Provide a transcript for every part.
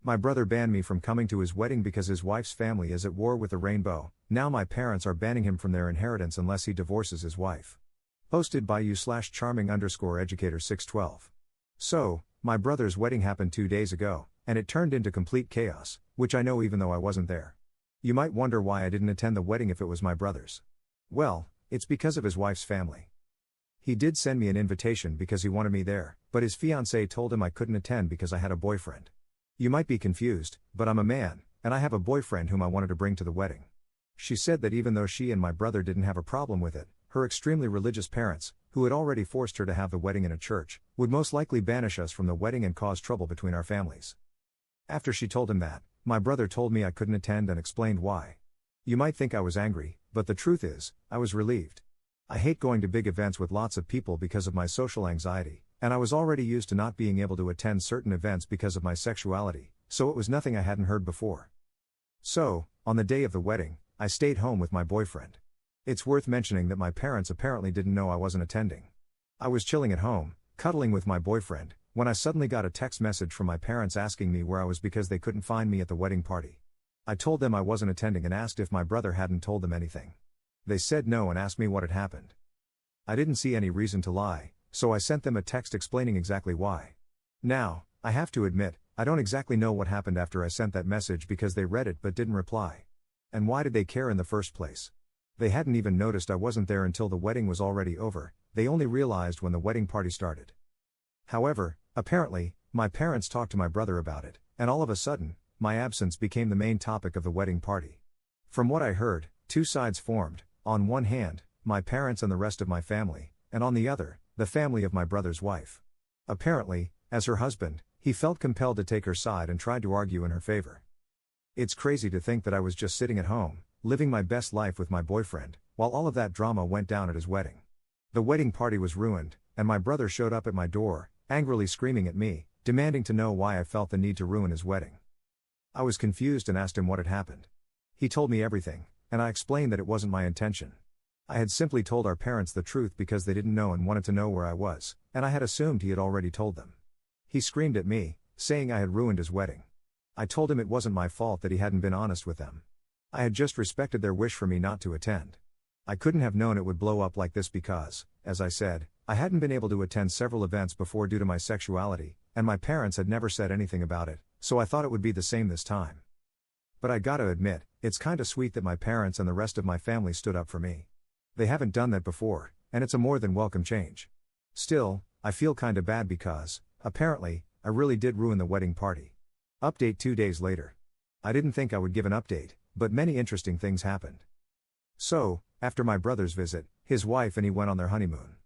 My brother banned me from coming to his wedding because his wife's family is at war with the rainbow. Now my parents are banning him from their inheritance unless he divorces his wife. Posted by you/charming_educator612. So, my brother's wedding happened 2 days ago, and it turned into complete chaos, which I know even though I wasn't there. You might wonder why I didn't attend the wedding if it was my brother's. Well, it's because of his wife's family. He did send me an invitation because he wanted me there, but his fiancée told him I couldn't attend because I had a boyfriend. You might be confused, but I'm a man, and I have a boyfriend whom I wanted to bring to the wedding. She said that even though she and my brother didn't have a problem with it, her extremely religious parents, who had already forced her to have the wedding in a church, would most likely banish us from the wedding and cause trouble between our families. After she told him that, my brother told me I couldn't attend and explained why. You might think I was angry, but the truth is, I was relieved. I hate going to big events with lots of people because of my social anxiety, and I was already used to not being able to attend certain events because of my sexuality, so it was nothing I hadn't heard before. So, on the day of the wedding, I stayed home with my boyfriend. It's worth mentioning that my parents apparently didn't know I wasn't attending. I was chilling at home, cuddling with my boyfriend, when I suddenly got a text message from my parents asking me where I was because they couldn't find me at the wedding party. I told them I wasn't attending and asked if my brother hadn't told them anything. They said no and asked me what had happened. I didn't see any reason to lie, so I sent them a text explaining exactly why. Now, I have to admit, I don't exactly know what happened after I sent that message because they read it but didn't reply. And why did they care in the first place? They hadn't even noticed I wasn't there until the wedding was already over, they only realized when the wedding party started. However, apparently, my parents talked to my brother about it, and all of a sudden, my absence became the main topic of the wedding party. From what I heard, two sides formed, on one hand, my parents and the rest of my family, and on the other, the family of my brother's wife. Apparently, as her husband, he felt compelled to take her side and tried to argue in her favor. It's crazy to think that I was just sitting at home, living my best life with my boyfriend, while all of that drama went down at his wedding. The wedding party was ruined, and my brother showed up at my door, angrily screaming at me, demanding to know why I felt the need to ruin his wedding. I was confused and asked him what had happened. He told me everything, and I explained that it wasn't my intention. I had simply told our parents the truth because they didn't know and wanted to know where I was, and I had assumed he had already told them. He screamed at me, saying I had ruined his wedding. I told him it wasn't my fault that he hadn't been honest with them. I had just respected their wish for me not to attend. I couldn't have known it would blow up like this because, as I said, I hadn't been able to attend several events before due to my sexuality, and my parents had never said anything about it, so I thought it would be the same this time. But I gotta admit, it's kinda sweet that my parents and the rest of my family stood up for me. They haven't done that before, and it's a more than welcome change. Still, I feel kinda bad because, apparently, I really did ruin the wedding party. Update 2 days later. I didn't think I would give an update, but many interesting things happened. So, after my brother's visit, his wife and he went on their honeymoon.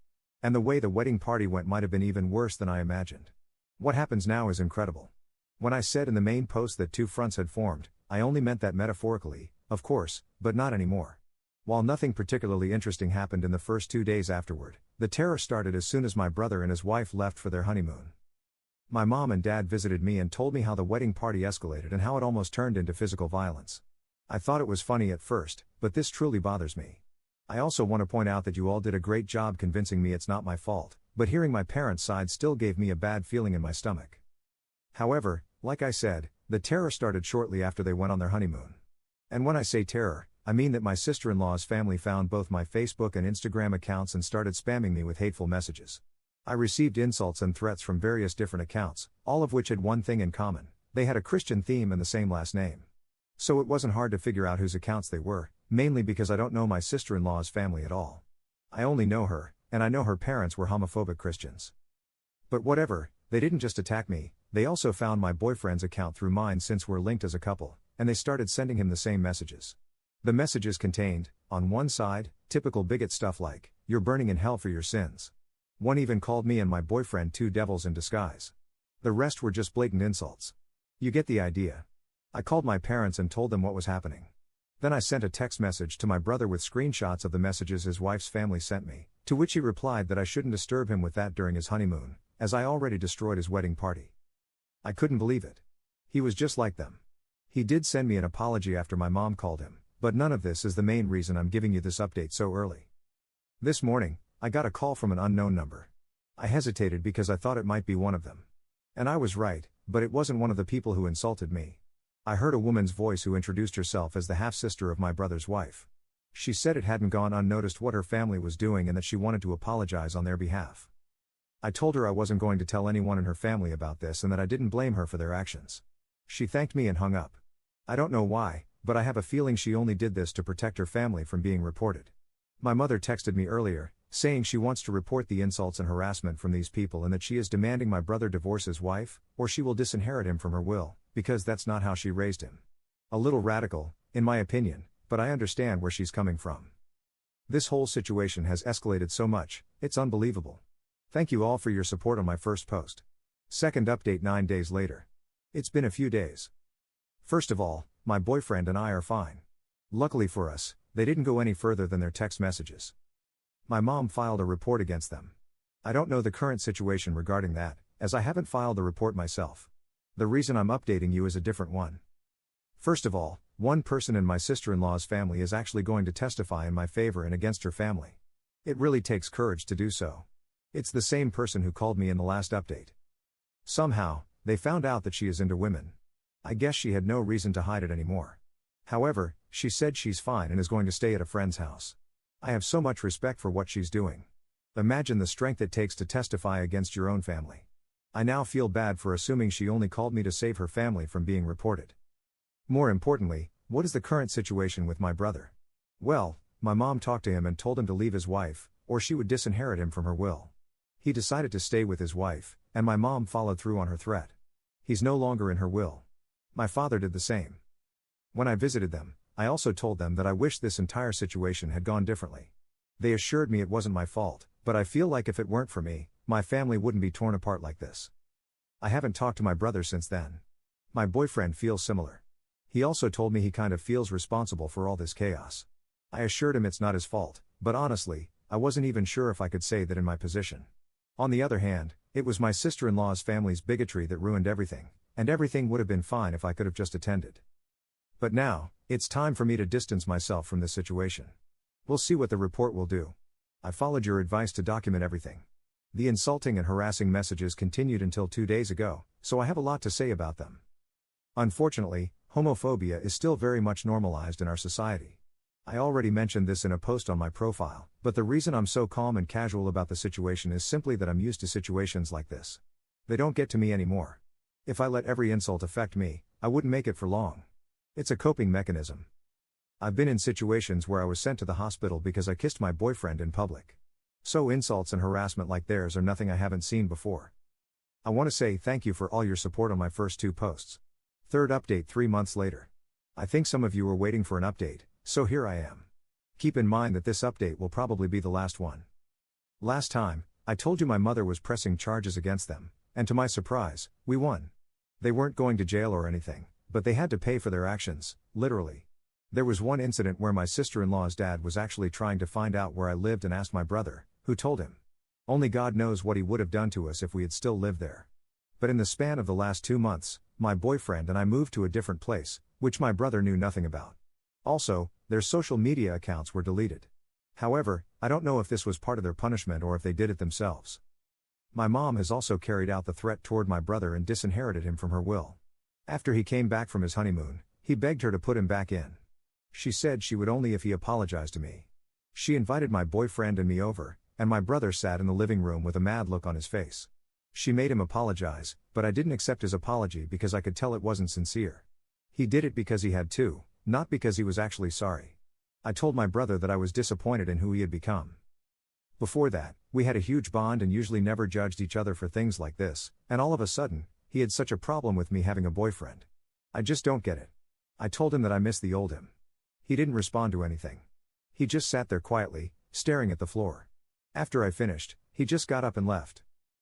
And the way the wedding party went might have been even worse than I imagined. What happens now is incredible. When I said in the main post that two fronts had formed, I only meant that metaphorically, of course, but not anymore. While nothing particularly interesting happened in the first 2 days afterward, the terror started as soon as my brother and his wife left for their honeymoon. My mom and dad visited me and told me how the wedding party escalated and how it almost turned into physical violence. I thought it was funny at first, but this truly bothers me. I also want to point out that you all did a great job convincing me it's not my fault, but hearing my parents' side still gave me a bad feeling in my stomach. However, like I said, the terror started shortly after they went on their honeymoon. And when I say terror, I mean that my sister-in-law's family found both my Facebook and Instagram accounts and started spamming me with hateful messages. I received insults and threats from various different accounts, all of which had one thing in common: they had a Christian theme and the same last name. So it wasn't hard to figure out whose accounts they were, mainly because I don't know my sister-in-law's family at all. I only know her, and I know her parents were homophobic Christians. But whatever, they didn't just attack me, they also found my boyfriend's account through mine since we're linked as a couple, and they started sending him the same messages. The messages contained, on one side, typical bigot stuff like, "You're burning in hell for your sins." One even called me and my boyfriend two devils in disguise. The rest were just blatant insults. You get the idea. I called my parents and told them what was happening. Then I sent a text message to my brother with screenshots of the messages his wife's family sent me, to which he replied that I shouldn't disturb him with that during his honeymoon, as I already destroyed his wedding party. I couldn't believe it. He was just like them. He did send me an apology after my mom called him, but none of this is the main reason I'm giving you this update so early. This morning, I got a call from an unknown number. I hesitated because I thought it might be one of them. And I was right, but it wasn't one of the people who insulted me. I heard a woman's voice who introduced herself as the half-sister of my brother's wife. She said it hadn't gone unnoticed what her family was doing and that she wanted to apologize on their behalf. I told her I wasn't going to tell anyone in her family about this and that I didn't blame her for their actions. She thanked me and hung up. I don't know why, but I have a feeling she only did this to protect her family from being reported. My mother texted me earlier, saying she wants to report the insults and harassment from these people and that she is demanding my brother divorce his wife, or she will disinherit him from her will, because that's not how she raised him. A little radical, in my opinion, but I understand where she's coming from. This whole situation has escalated so much, it's unbelievable. Thank you all for your support on my first post. Second update 9 days later. It's been a few days. First of all, my boyfriend and I are fine. Luckily for us, they didn't go any further than their text messages. My mom filed a report against them. I don't know the current situation regarding that, as I haven't filed the report myself. The reason I'm updating you is a different one. First of all, one person in my sister-in-law's family is actually going to testify in my favor and against her family. It really takes courage to do so. It's the same person who called me in the last update. Somehow, they found out that she is into women. I guess she had no reason to hide it anymore. However, she said she's fine and is going to stay at a friend's house. I have so much respect for what she's doing. Imagine the strength it takes to testify against your own family. I now feel bad for assuming she only called me to save her family from being reported. More importantly, what is the current situation with my brother? Well, my mom talked to him and told him to leave his wife, or she would disinherit him from her will. He decided to stay with his wife, and my mom followed through on her threat. He's no longer in her will. My father did the same. When I visited them, I also told them that I wished this entire situation had gone differently. They assured me it wasn't my fault, but I feel like if it weren't for me, my family wouldn't be torn apart like this. I haven't talked to my brother since then. My boyfriend feels similar. He also told me he kind of feels responsible for all this chaos. I assured him it's not his fault, but honestly, I wasn't even sure if I could say that in my position. On the other hand, it was my sister-in-law's family's bigotry that ruined everything, and everything would have been fine if I could have just attended. But now, it's time for me to distance myself from this situation. We'll see what the report will do. I followed your advice to document everything. The insulting and harassing messages continued until 2 days ago, so I have a lot to say about them. Unfortunately, homophobia is still very much normalized in our society. I already mentioned this in a post on my profile, but the reason I'm so calm and casual about the situation is simply that I'm used to situations like this. They don't get to me anymore. If I let every insult affect me, I wouldn't make it for long. It's a coping mechanism. I've been in situations where I was sent to the hospital because I kissed my boyfriend in public. So insults and harassment like theirs are nothing I haven't seen before. I want to say thank you for all your support on my first 2 posts. Third update 3 months later. I think some of you were waiting for an update, so here I am. Keep in mind that this update will probably be the last one. Last time, I told you my mother was pressing charges against them, and to my surprise, we won. They weren't going to jail or anything, but they had to pay for their actions, literally. There was one incident where my sister-in-law's dad was actually trying to find out where I lived and asked my brother, who told him. Only God knows what he would have done to us if we had still lived there. But in the span of the last 2 months, my boyfriend and I moved to a different place, which my brother knew nothing about. Also, their social media accounts were deleted. However, I don't know if this was part of their punishment or if they did it themselves. My mom has also carried out the threat toward my brother and disinherited him from her will. After he came back from his honeymoon, he begged her to put him back in. She said she would only if he apologized to me. She invited my boyfriend and me over, and my brother sat in the living room with a mad look on his face. She made him apologize, but I didn't accept his apology because I could tell it wasn't sincere. He did it because he had to, not because he was actually sorry. I told my brother that I was disappointed in who he had become. Before that, we had a huge bond and usually never judged each other for things like this, and all of a sudden, he had such a problem with me having a boyfriend. I just don't get it. I told him that I miss the old him. He didn't respond to anything. He just sat there quietly, staring at the floor. After I finished, he just got up and left.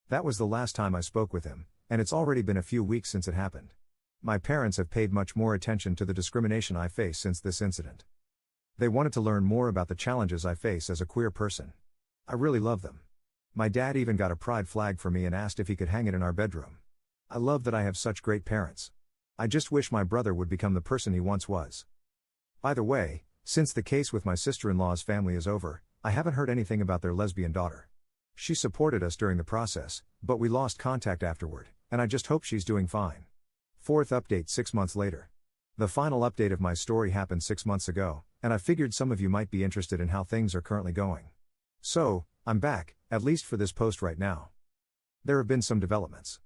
That was the last time I spoke with him, and it's already been a few weeks since it happened. My parents have paid much more attention to the discrimination I face since this incident. They wanted to learn more about the challenges I face as a queer person. I really love them. My dad even got a pride flag for me and asked if he could hang it in our bedroom. I love that I have such great parents. I just wish my brother would become the person he once was. By the way, since the case with my sister-in-law's family is over, I haven't heard anything about their lesbian daughter. She supported us during the process, but we lost contact afterward, and I just hope she's doing fine. Fourth update 6 months later. The final update of my story happened 6 months ago, and I figured some of you might be interested in how things are currently going. So, I'm back, at least for this post right now. There have been some developments.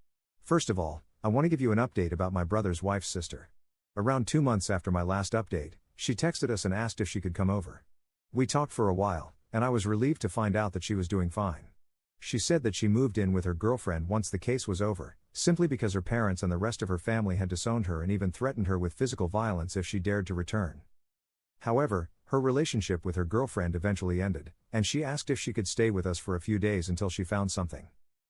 First of all, I want to give you an update about my brother's wife's sister. Around 2 months after my last update, she texted us and asked if she could come over. We talked for a while, and I was relieved to find out that she was doing fine. She said that she moved in with her girlfriend once the case was over, simply because her parents and the rest of her family had disowned her and even threatened her with physical violence if she dared to return. However, her relationship with her girlfriend eventually ended, and she asked if she could stay with us for a few days until she found something.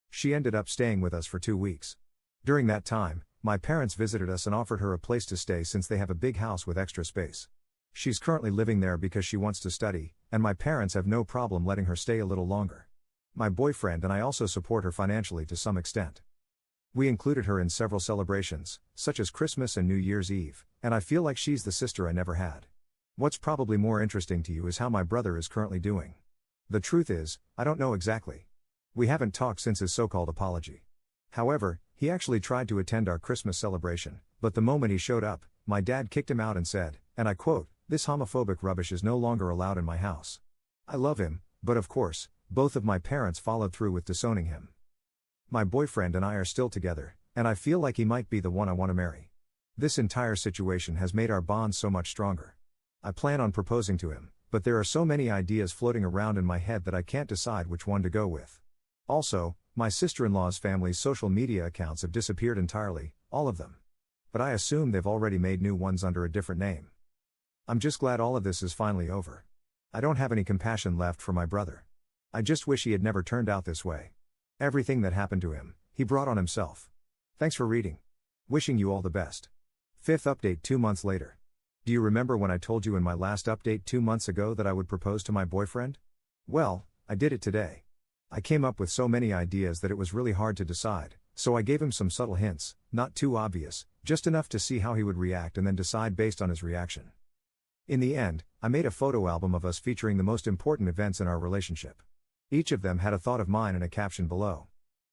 She ended up staying with us for 2 weeks. During that time, my parents visited us and offered her a place to stay since they have a big house with extra space. She's currently living there because she wants to study, and my parents have no problem letting her stay a little longer. My boyfriend and I also support her financially to some extent. We included her in several celebrations, such as Christmas and New Year's Eve, and I feel like she's the sister I never had. What's probably more interesting to you is how my brother is currently doing. The truth is, I don't know exactly. We haven't talked since his so-called apology. However, he actually tried to attend our Christmas celebration, but the moment he showed up, my dad kicked him out and said, and I quote, "This homophobic rubbish is no longer allowed in my house." I love him, but of course, both of my parents followed through with disowning him. My boyfriend and I are still together, and I feel like he might be the one I want to marry. This entire situation has made our bond so much stronger. I plan on proposing to him, but there are so many ideas floating around in my head that I can't decide which one to go with. Also, my sister-in-law's family's social media accounts have disappeared entirely, all of them. But I assume they've already made new ones under a different name. I'm just glad all of this is finally over. I don't have any compassion left for my brother. I just wish he had never turned out this way. Everything that happened to him, he brought on himself. Thanks for reading. Wishing you all the best. Fifth update 2 months later. Do you remember when I told you in my last update 2 months ago that I would propose to my boyfriend? Well, I did it today. I came up with so many ideas that it was really hard to decide, so I gave him some subtle hints, not too obvious, just enough to see how he would react and then decide based on his reaction. In the end, I made a photo album of us featuring the most important events in our relationship. Each of them had a thought of mine and a caption below.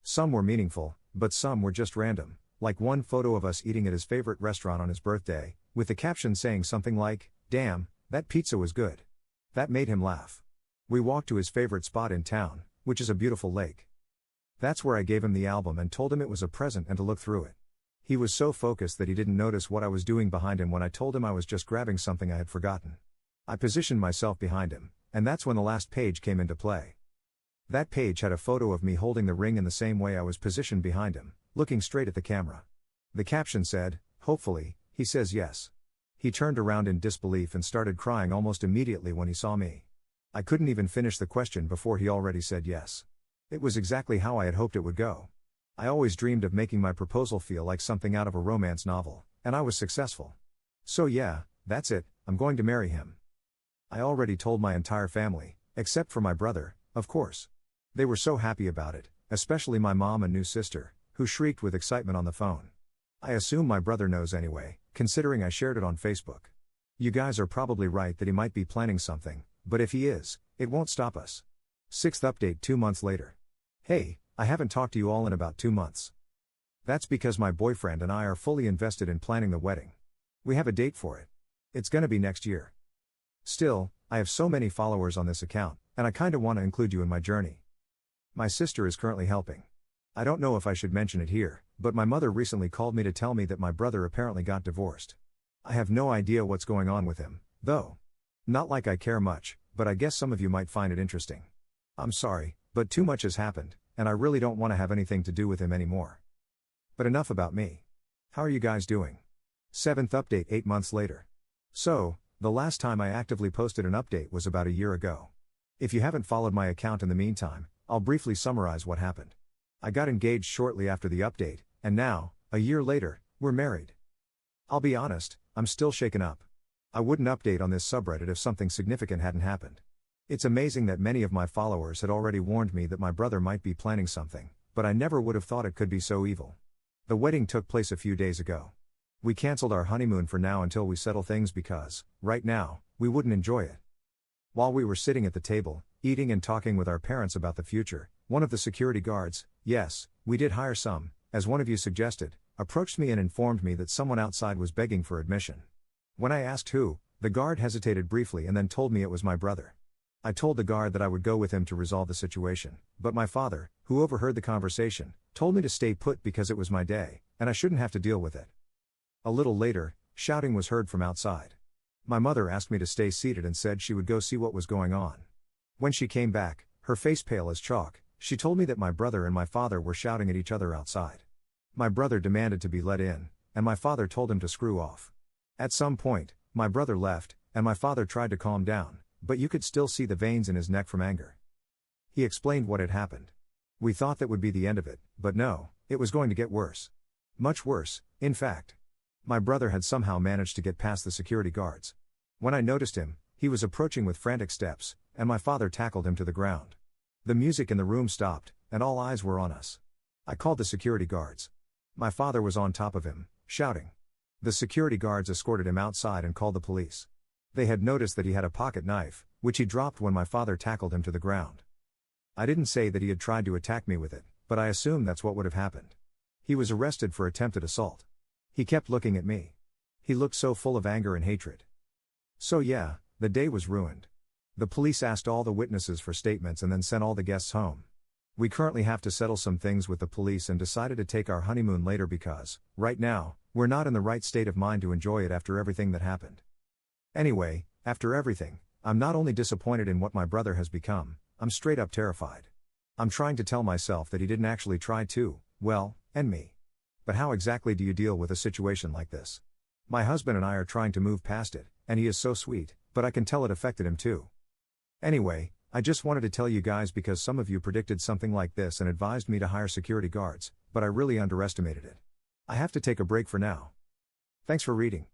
Some were meaningful, but some were just random, like one photo of us eating at his favorite restaurant on his birthday, with the caption saying something like, "Damn, that pizza was good." That made him laugh. We walked to his favorite spot in town, which is a beautiful lake. That's where I gave him the album and told him it was a present and to look through it. He was so focused that he didn't notice what I was doing behind him when I told him I was just grabbing something I had forgotten. I positioned myself behind him, and that's when the last page came into play. That page had a photo of me holding the ring in the same way I was positioned behind him, looking straight at the camera. The caption said, "Hopefully, he says yes." He turned around in disbelief and started crying almost immediately when he saw me. I couldn't even finish the question before he already said yes. It was exactly how I had hoped it would go. I always dreamed of making my proposal feel like something out of a romance novel, and I was successful. So yeah, that's it, I'm going to marry him. I already told my entire family, except for my brother, of course. They were so happy about it, especially my mom and new sister, who shrieked with excitement on the phone. I assume my brother knows anyway, considering I shared it on Facebook. You guys are probably right that he might be planning something, but if he is, it won't stop us. Sixth update 2 months later. Hey, I haven't talked to you all in about 2 months. That's because my boyfriend and I are fully invested in planning the wedding. We have a date for it. It's gonna be next year. Still, I have so many followers on this account, and I kinda wanna include you in my journey. My sister is currently helping. I don't know if I should mention it here, but my mother recently called me to tell me that my brother apparently got divorced. I have no idea what's going on with him, though. Not like I care much, but I guess some of you might find it interesting. I'm sorry, but too much has happened, and I really don't want to have anything to do with him anymore. But enough about me. How are you guys doing? Seventh update 8 months later. So, the last time I actively posted an update was about a year ago. If you haven't followed my account in the meantime, I'll briefly summarize what happened. I got engaged shortly after the update, and now, a year later, we're married. I'll be honest, I'm still shaken up. I wouldn't update on this subreddit if something significant hadn't happened. It's amazing that many of my followers had already warned me that my brother might be planning something, but I never would have thought it could be so evil. The wedding took place a few days ago. We canceled our honeymoon for now until we settle things because, right now, we wouldn't enjoy it. While we were sitting at the table, eating and talking with our parents about the future, one of the security guards, yes, we did hire some, as one of you suggested, approached me and informed me that someone outside was begging for admission. When I asked who, the guard hesitated briefly and then told me it was my brother. I told the guard that I would go with him to resolve the situation, but my father, who overheard the conversation, told me to stay put because it was my day, and I shouldn't have to deal with it. A little later, shouting was heard from outside. My mother asked me to stay seated and said she would go see what was going on. When she came back, her face pale as chalk, she told me that my brother and my father were shouting at each other outside. My brother demanded to be let in, and my father told him to screw off. At some point, my brother left, and my father tried to calm down, but you could still see the veins in his neck from anger. He explained what had happened. We thought that would be the end of it, but no, it was going to get worse. Much worse, in fact. My brother had somehow managed to get past the security guards. When I noticed him, he was approaching with frantic steps, and my father tackled him to the ground. The music in the room stopped, and all eyes were on us. I called the security guards. My father was on top of him, shouting. The security guards escorted him outside and called the police. They had noticed that he had a pocket knife, which he dropped when my father tackled him to the ground. I didn't say that he had tried to attack me with it, but I assumed that's what would have happened. He was arrested for attempted assault. He kept looking at me. He looked so full of anger and hatred. So yeah, the day was ruined. The police asked all the witnesses for statements and then sent all the guests home. We currently have to settle some things with the police and decided to take our honeymoon later because, right now, we're not in the right state of mind to enjoy it after everything that happened. Anyway, after everything, I'm not only disappointed in what my brother has become, I'm straight up terrified. I'm trying to tell myself that he didn't actually try to, well, end me. But how exactly do you deal with a situation like this? My husband and I are trying to move past it, and he is so sweet, but I can tell it affected him too. Anyway, I just wanted to tell you guys because some of you predicted something like this and advised me to hire security guards, but I really underestimated it. I have to take a break for now. Thanks for reading.